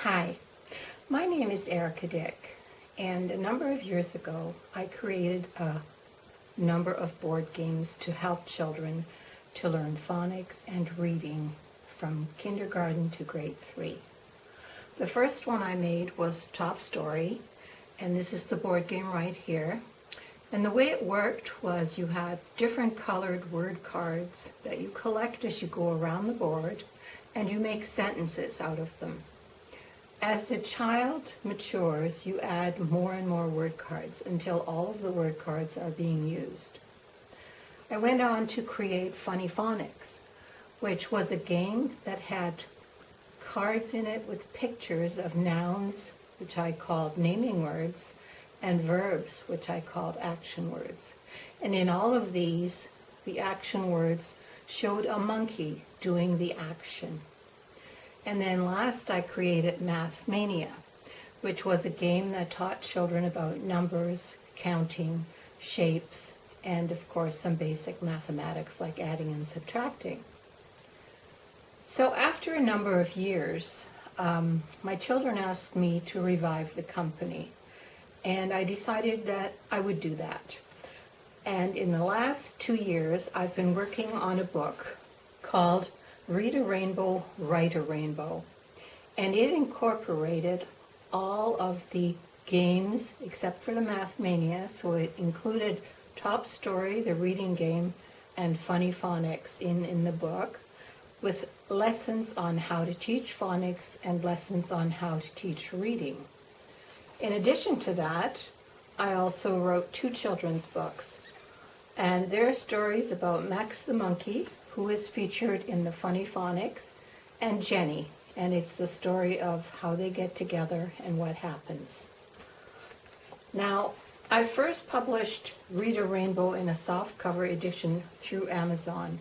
Hi, my name is Erica Dick, and a number of years ago I created a number of board games to help children to learn phonics and reading from kindergarten to grade 3. The first one I made was Top Story, and this is the board game right here. And the way it worked was you had different colored word cards that you collect as you go around the board, and you make sentences out of them. As the child matures, you add more and more word cards until all of the word cards are being used. I went on to create Funny Phonics, which was a game that had cards in it with pictures of nouns, which I called naming words, and verbs, which I called action words. And in all of these, the action words showed a monkey doing the action. And then last I created Math Mania, which was a game that taught children about numbers, counting, shapes, and of course some basic mathematics like adding and subtracting. So after a number of years, my children asked me to revive the company, and I decided that I would do that. And in the last 2 years, I've been working on a book called Read a Rainbow, Write a Rainbow. And it incorporated all of the games except for the Math Mania, so it included Top Story, the reading game, and Funny Phonics in the book, with lessons on how to teach phonics and lessons on how to teach reading. In addition to that, I also wrote 2 children's books, and they're stories about Max the monkey, who is featured in the Funny Phonics, and Jenny, and it's the story of how they get together and what happens. Now, I first published Read a Rainbow in a softcover edition through Amazon,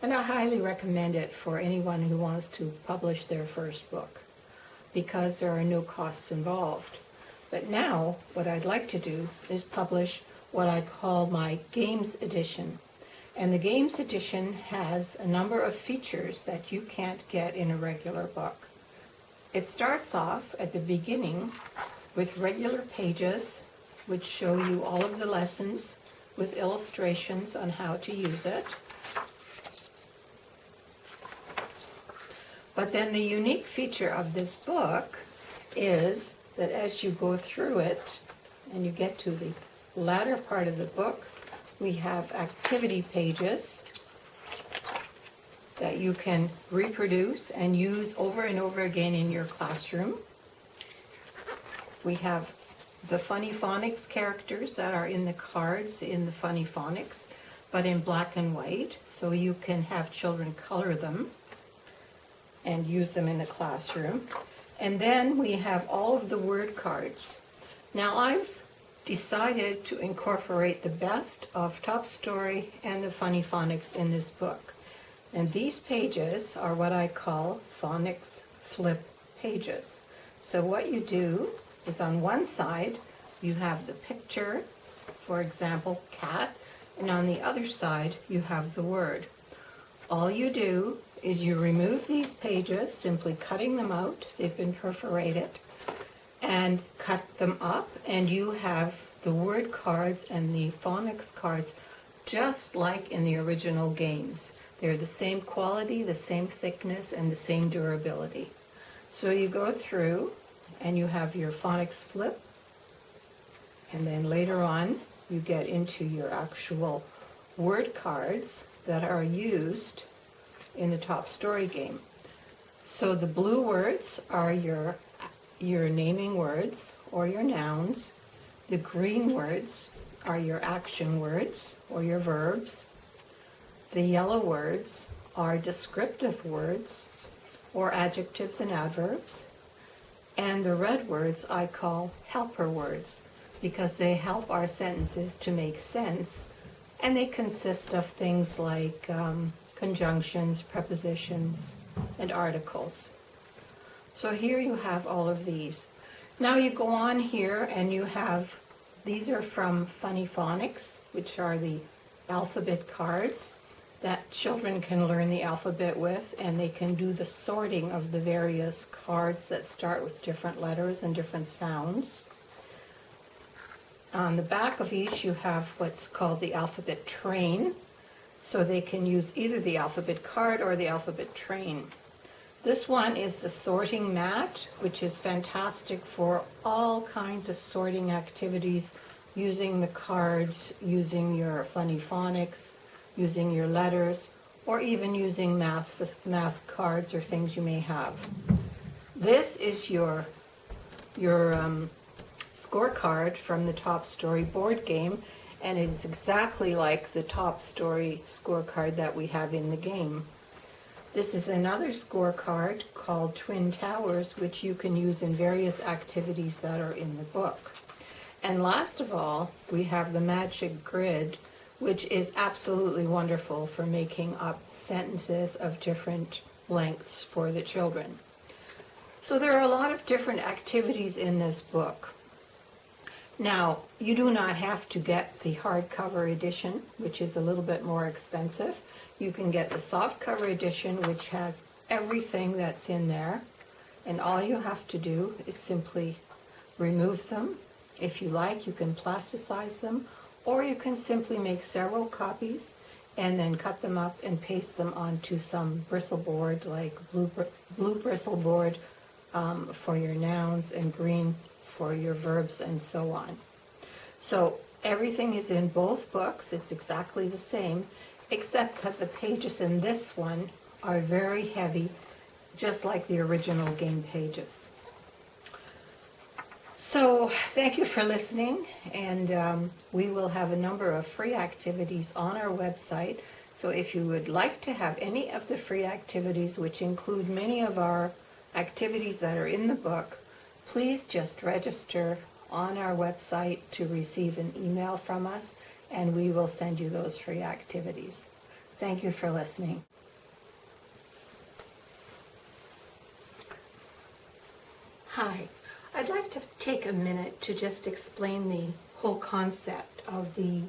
and I highly recommend it for anyone who wants to publish their first book, because there are no costs involved. But now, what I'd like to do is publish what I call my Games Edition. And the Games Edition has a number of features that you can't get in a regular book. It starts off at the beginning with regular pages which show you all of the lessons with illustrations on how to use it. But then the unique feature of this book is that as you go through it and you get to the latter part of the book, we have activity pages that you can reproduce and use over and over again in your classroom. We have the Funny Phonics characters that are in the cards in the Funny Phonics, but in black and white, so you can have children color them and use them in the classroom. And then we have all of the word cards. Now I've decided to incorporate the best of Top Story and the Funny Phonics in this book. And these pages are what I call phonics flip pages. So what you do is on one side you have the picture, for example, cat, and on the other side you have the word. All you do is you remove these pages, simply cutting them out, they've been perforated, and cut them up, and you have the word cards and the phonics cards just like in the original games. They're the same quality, the same thickness, and the same durability. So you go through and you have your phonics flip, and then later on you get into your actual word cards that are used in the Top Story game. So the blue words are your naming words or your nouns. The green words are your action words or your verbs. The yellow words are descriptive words or adjectives and adverbs. And the red words I call helper words because they help our sentences to make sense, and they consist of things like conjunctions, prepositions, and articles. So here you have all of these. Now you go on here and you have, these are from Funny Phonics, which are the alphabet cards. that children can learn the alphabet with, and they can do the sorting of the various cards that start with different letters and different sounds. On the back of each you have what's called the alphabet train, so they can use either the alphabet card or the alphabet train. This one is the sorting mat, which is fantastic for all kinds of sorting activities, using the cards, using your funny phonics, using your letters, or even using math cards or things you may have. This is your scorecard from the Top Story board game, and it's exactly like the Top Story scorecard that we have in the game. This is another scorecard called Twin Towers, which you can use in various activities that are in the book. And last of all, we have the Magic Grid, which is absolutely wonderful for making up sentences of different lengths for the children. So there are a lot of different activities in this book. Now, you do not have to get the hardcover edition, which is a little bit more expensive. You can get the softcover edition, which has everything that's in there, and all you have to do is simply remove them. If you like, you can plasticize them, or you can simply make several copies and then cut them up and paste them onto some bristle board, like blue bristle board for your nouns and green for your verbs and so on. So everything is in both books. It's exactly the same, except that the pages in this one are very heavy, just like the original game pages. So thank you for listening, and we will have a number of free activities on our website. So if you would like to have any of the free activities, which include many of our activities that are in the book, please just register on our website to receive an email from us, and we will send you those free activities. Thank you for listening. Hi. I'd like to take a minute to just explain the whole concept of the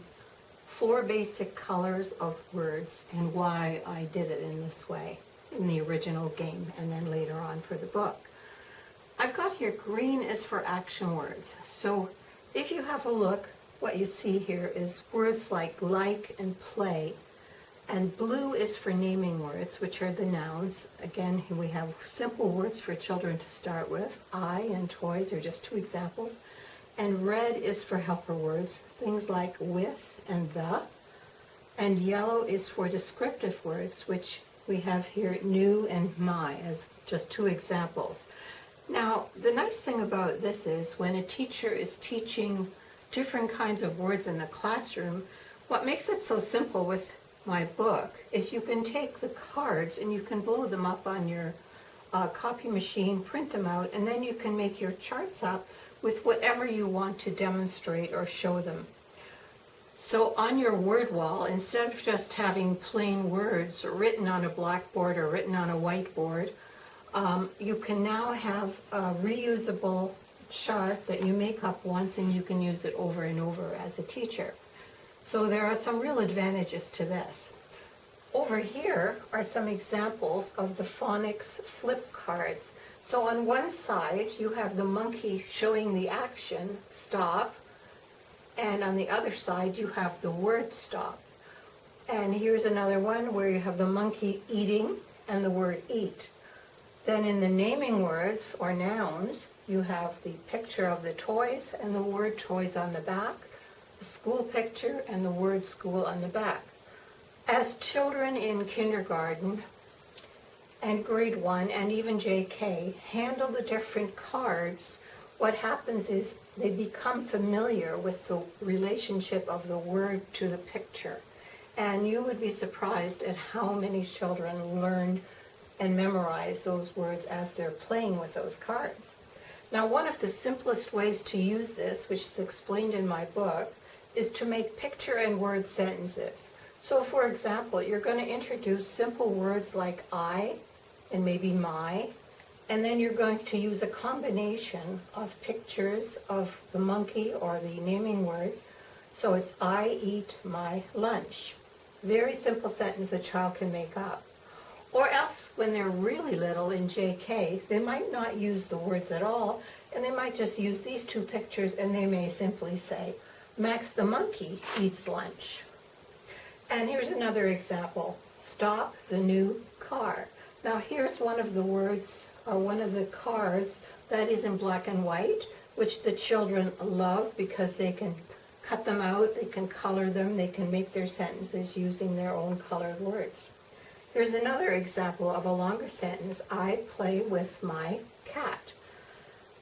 4 basic colors of words and why I did it in this way in the original game and then later on for the book. I've got here green is for action words. So if you have a look, what you see here is words like and play. And blue is for naming words, which are the nouns. Again, we have simple words for children to start with. I and toys are just 2 examples. And red is for helper words, things like with and the. And yellow is for descriptive words, which we have here new and my as just 2 examples. Now, the nice thing about this is when a teacher is teaching different kinds of words in the classroom, what makes it so simple with my book is you can take the cards and you can blow them up on your copy machine, print them out, and then you can make your charts up with whatever you want to demonstrate or show them. So on your word wall, instead of just having plain words written on a blackboard or written on a whiteboard, you can now have a reusable chart that you make up once and you can use it over and over as a teacher. So there are some real advantages to this. Over here are some examples of the phonics flip cards. So on one side you have the monkey showing the action, stop, and on the other side you have the word stop. And here's another one where you have the monkey eating and the word eat. Then in the naming words or nouns, you have the picture of the toys and the word toys on the back, the school picture and the word school on the back. As children in kindergarten and grade 1 and even JK handle the different cards, what happens is they become familiar with the relationship of the word to the picture. And you would be surprised at how many children learn and memorize those words as they're playing with those cards. Now, one of the simplest ways to use this, which is explained in my book, is to make picture and word sentences. So, for example, you're going to introduce simple words like I and maybe my, and then you're going to use a combination of pictures of the monkey or the naming words. So it's I eat my lunch. very simple sentence a child can make up. Or else, when they're really little in JK, they might not use the words at all, and they might just use these two pictures, and they may simply say, Max the monkey eats lunch. And here's another example, stop the new car. Now here's one of the words, or one of the cards that is in black and white, which the children love because they can cut them out, they can color them, they can make their sentences using their own colored words. Here's another example of a longer sentence, I play with my cat.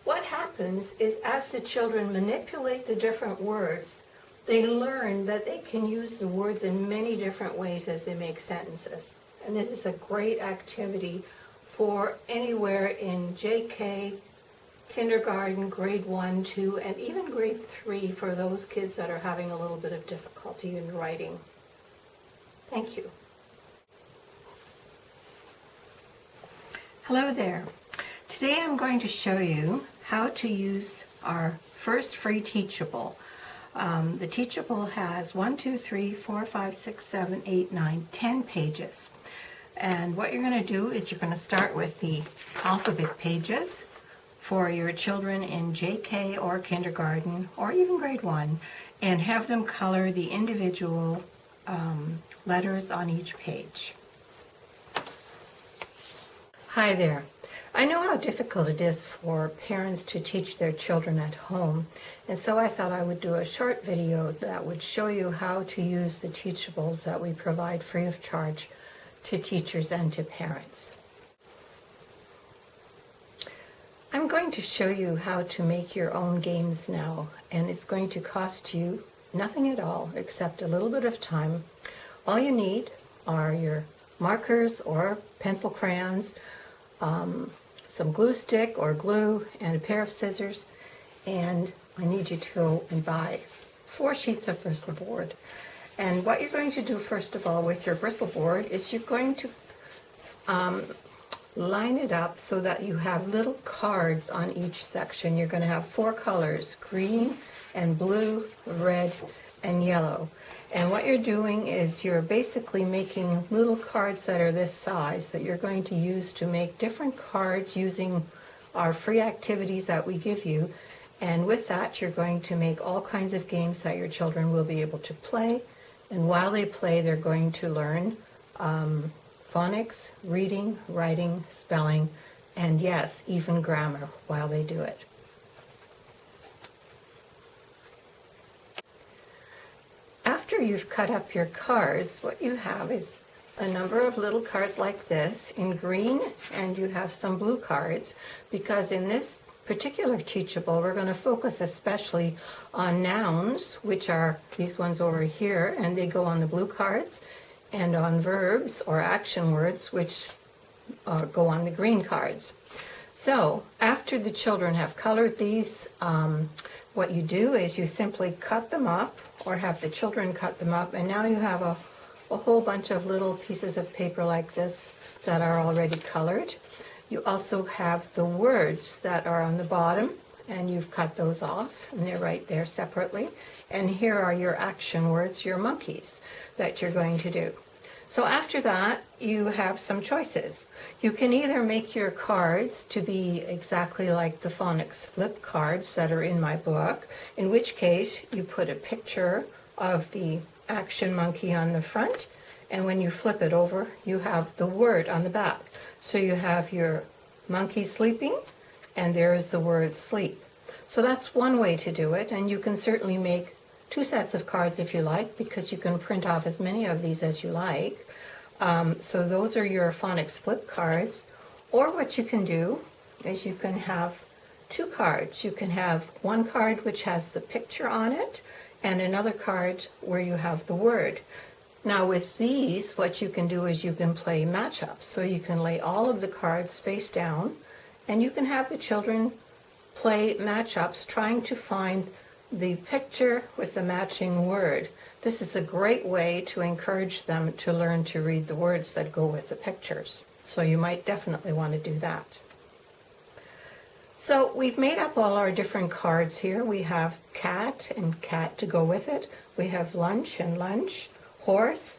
What happens is as the children manipulate the different words, they learn that they can use the words in many different ways as they make sentences. And this is a great activity for anywhere in JK, kindergarten, grade 1, 2, and even grade 3 for those kids that are having a little bit of difficulty in writing. Thank you. Hello there. Today I'm going to show you how to use our first free Teachable. The Teachable has 1, 2, 3, 4, 5, 6, 7, 8, 9, 10 pages. And what you're going to do is you're going to start with the alphabet pages for your children in JK or kindergarten or even grade 1 and have them color the individual letters on each page. Hi there. I know how difficult it is for parents to teach their children at home, and so I thought I would do a short video that would show you how to use the Teachables that we provide free of charge to teachers and to parents. I'm going to show you how to make your own games now, and it's going to cost you nothing at all except a little bit of time. All you need are your markers or pencil crayons, some glue stick or glue, and a pair of scissors, and I need you to go and buy 4 sheets of bristle board. And what you're going to do first of all with your bristle board is you're going to line it up so that you have little cards on each section. You're going to have 4 colors, green and blue, red, and yellow. And what you're doing is you're basically making little cards that are this size that you're going to use to make different cards using our free activities that we give you. And with that, you're going to make all kinds of games that your children will be able to play. And while they play, they're going to learn phonics, reading, writing, spelling, and yes, even grammar while they do it. After you've cut up your cards, what you have is a number of little cards like this in green, and you have some blue cards, because in this particular Teachable, we're going to focus especially on nouns, which are these ones over here, and they go on the blue cards, and on verbs or action words, which go on the green cards. So after the children have colored these, what you do is you simply cut them up, or have the children cut them up, and now you have a whole bunch of little pieces of paper like this that are already colored. You also have the words that are on the bottom, and you've cut those off, and they're right there separately. And here are your action words, your monkeys, that you're going to do. So after that, you have some choices. You can either make your cards to be exactly like the phonics flip cards that are in my book, in which case you put a picture of the action monkey on the front, and when you flip it over, you have the word on the back. So you have your monkey sleeping, and there is the word sleep. So that's one way to do it, and you can certainly make 2 sets of cards if you like, because you can print off as many of these as you like. So those are your phonics flip cards. Or what you can do is you can have 2 cards. You can have one card which has the picture on it, and another card where you have the word. Now with these, what you can do is you can play matchups. So you can lay all of the cards face down, and you can have the children play matchups trying to find the picture with the matching word. This is a great way to encourage them to learn to read the words that go with the pictures. So you might definitely want to do that. So we've made up all our different cards here. We have cat and cat to go with it. We have lunch and lunch, horse,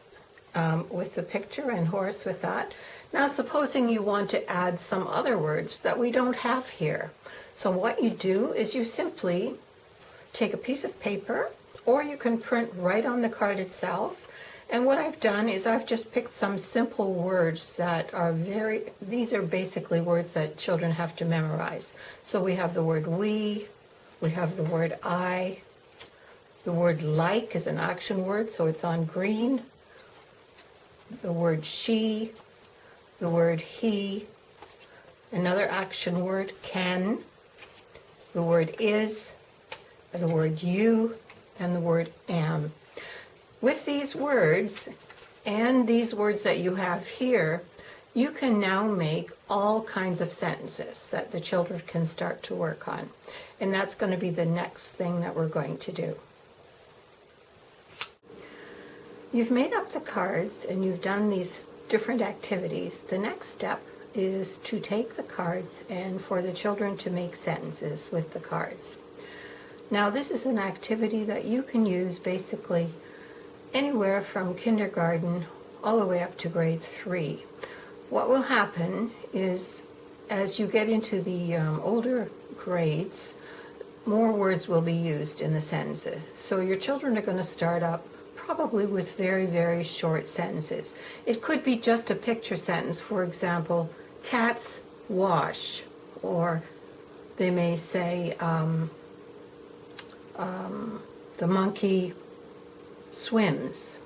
with the picture and horse with that. Now supposing you want to add some other words that we don't have here. So what you do is you simply take a piece of paper, or you can print right on the card itself. And what I've done is I've just picked some simple words that are these are basically words that children have to memorize. So we have the word we have the word I, the word like is an action word, so it's on green, the word she, the word he, another action word, can, the word is, the word you, and the word am. With these words and these words that you have here, you can now make all kinds of sentences that the children can start to work on. And that's going to be the next thing that we're going to do. You've made up the cards and you've done these different activities. The next step is to take the cards and for the children to make sentences with the cards. Now this is an activity that you can use basically anywhere from kindergarten all the way up to grade 3. What will happen is as you get into the older grades, more words will be used in the sentences. So your children are going to start up probably with very, very short sentences. It could be just a picture sentence, for example, cats wash, or they may say the monkey swims,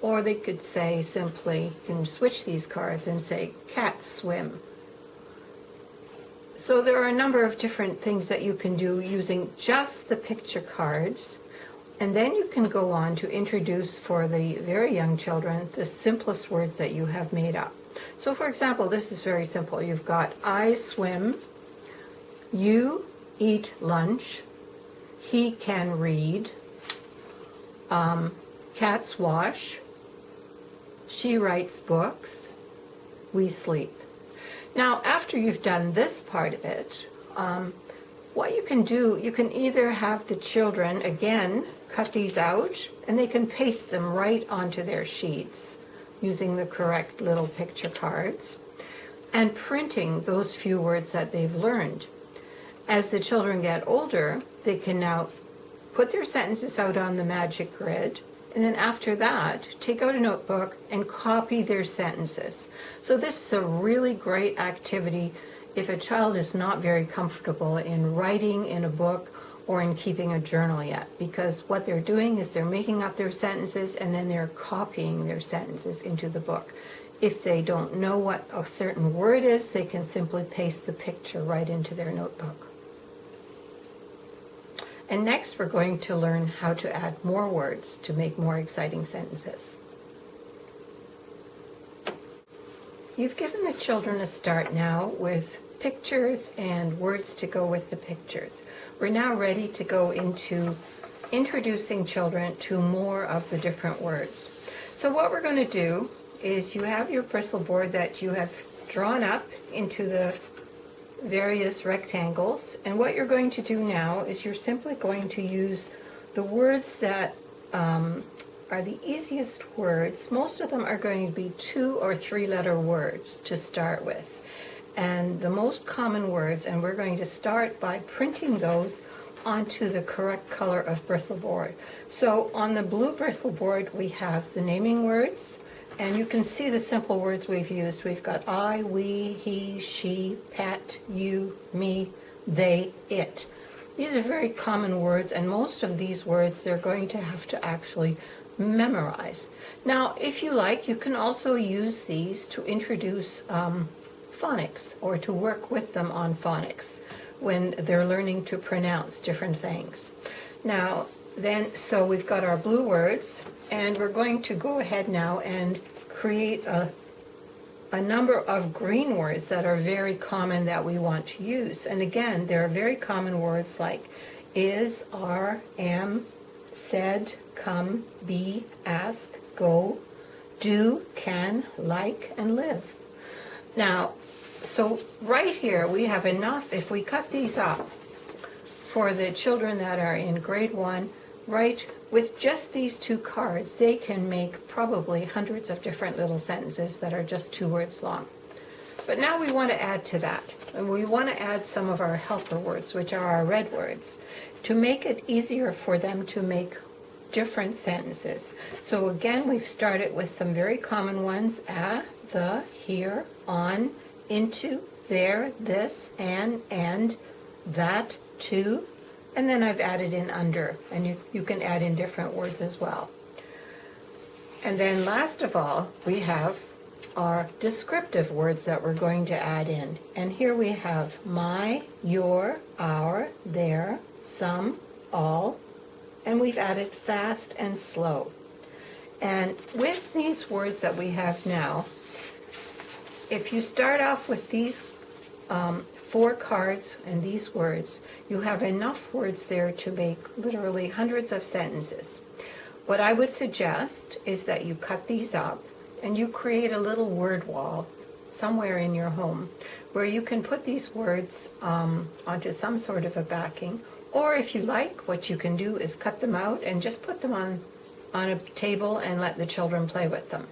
or they could say simply, you can switch these cards and say cats swim. So there are a number of different things that you can do using just the picture cards. And then you can go on to introduce for the very young children the simplest words that you have made up. So for example, this is very simple. You've got I swim, you eat lunch, he can read, cats wash, she writes books, we sleep. Now after you've done this part of it, what you can do, you can either have the children again cut these out and they can paste them right onto their sheets using the correct little picture cards and printing those few words that they've learned. As the children get older, they can now put their sentences out on the magic grid, and then after that, take out a notebook and copy their sentences. So this is a really great activity if a child is not very comfortable in writing in a book or in keeping a journal yet, because what they're doing is they're making up their sentences and then they're copying their sentences into the book. If they don't know what a certain word is, they can simply paste the picture right into their notebook. And next we're going to learn how to add more words to make more exciting sentences. You've given the children a start now with pictures and words to go with the pictures. We're now ready to go into introducing children to more of the different words. So what we're going to do is you have your bristle board that you have drawn up into the various rectangles, and what you're going to do now is you're simply going to use the words that are the easiest words. Most of them are going to be 2 or 3 letter words to start with, and the most common words, and we're going to start by printing those onto the correct color of bristle board. So on the blue bristle board we have the naming words, and you can see the simple words we've used. We've got I, we, he, she, pet, you, me, they, it. These are very common words, and most of these words they're going to have to actually memorize. Now, if you like, you can also use these to introduce phonics, or to work with them on phonics when they're learning to pronounce different things. Now, so we've got our blue words, and we're going to go ahead now and create a number of green words that are very common that we want to use. And again, there are very common words like is, are, am, said, come, be, ask, go, do, can, like, and live. Now, so right here we have enough. If we cut these up for the children that are in grade 1, right? With just these two cards, they can make probably hundreds of different little sentences that are just 2 words long. But now we want to add to that, and we want to add some of our helper words, which are our red words, to make it easier for them to make different sentences. So again, we've started with some very common ones: the, here, on, into, there, this, and, that, to, and then I've added in under, and you can add in different words as well. And then last of all, we have our descriptive words that we're going to add in. And here we have my, your, our, their, some, all, and we've added fast and slow. And with these words that we have now, if you start off with these 4 cards and these words, you have enough words there to make literally hundreds of sentences. What I would suggest is that you cut these up and you create a little word wall somewhere in your home where you can put these words onto some sort of a backing. Or if you like, what you can do is cut them out and just put them on a table and let the children play with them.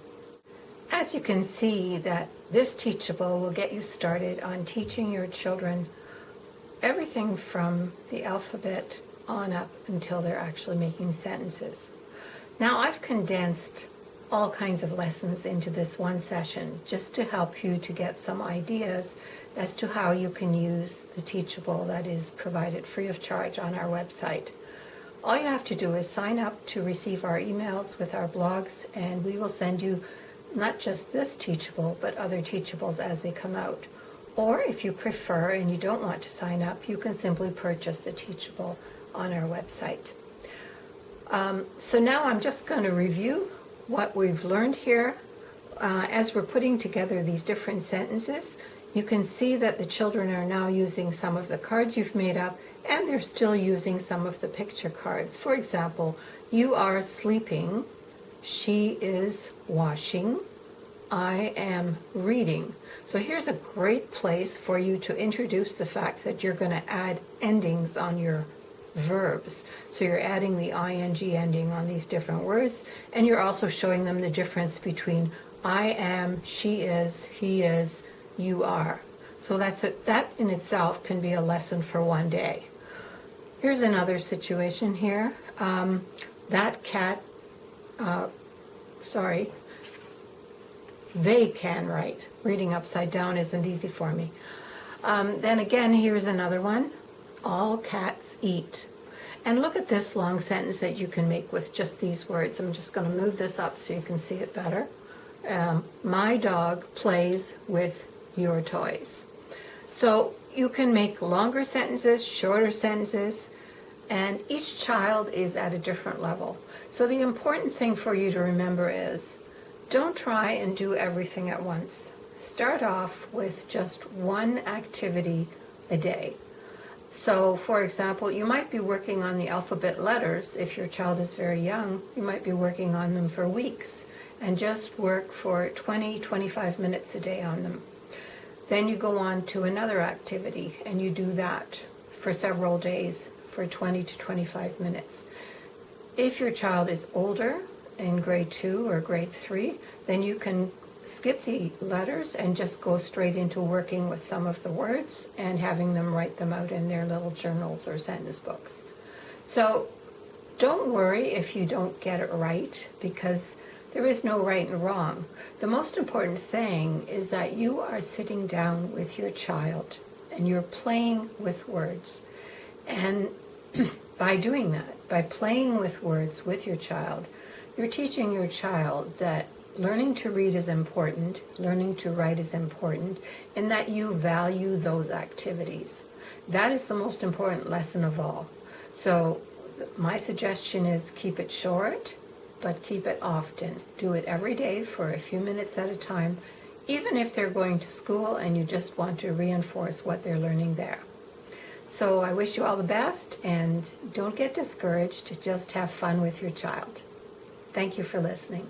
As you can see, that this Teachable will get you started on teaching your children everything from the alphabet on up until they're actually making sentences. Now, I've condensed all kinds of lessons into this one session just to help you to get some ideas as to how you can use the Teachable that is provided free of charge on our website. All you have to do is sign up to receive our emails with our blogs, and we will send you not just this Teachable, but other Teachables as they come out. Or if you prefer and you don't want to sign up, you can simply purchase the Teachable on our website. So now I'm just going to review what we've learned here. As we're putting together these different sentences, you can see that the children are now using some of the cards you've made up, and they're still using some of the picture cards. For example, you are sleeping, she is washing, I am reading. So here's a great place for you to introduce the fact that you're going to add endings on your verbs. So you're adding the ing ending on these different words, and you're also showing them the difference between I am, she is, he is, you are. So that in itself can be a lesson for one day. Here's another situation here. That cat, they can write. Reading upside down isn't easy for me. Then again, here's another one. All cats eat. And look at this long sentence that you can make with just these words. I'm just going to move this up so you can see it better. My dog plays with your toys. So you can make longer sentences, shorter sentences, and each child is at a different level. So the important thing for you to remember is, don't try and do everything at once. Start off with just one activity a day. So, for example, you might be working on the alphabet letters. If your child is very young, you might be working on them for weeks and just work for 20-25 minutes a day on them. Then you go on to another activity and you do that for several days for 20 to 25 minutes. If your child is older, in grade 2 or grade 3, then you can skip the letters and just go straight into working with some of the words and having them write them out in their little journals or sentence books. So don't worry if you don't get it right, because there is no right and wrong. The most important thing is that you are sitting down with your child and you're playing with words. And by doing that, by playing with words with your child, you're teaching your child that learning to read is important, learning to write is important, and that you value those activities. That is the most important lesson of all. So my suggestion is keep it short, but keep it often. Do it every day for a few minutes at a time, even if they're going to school and you just want to reinforce what they're learning there. So I wish you all the best, and don't get discouraged. Just have fun with your child. Thank you for listening.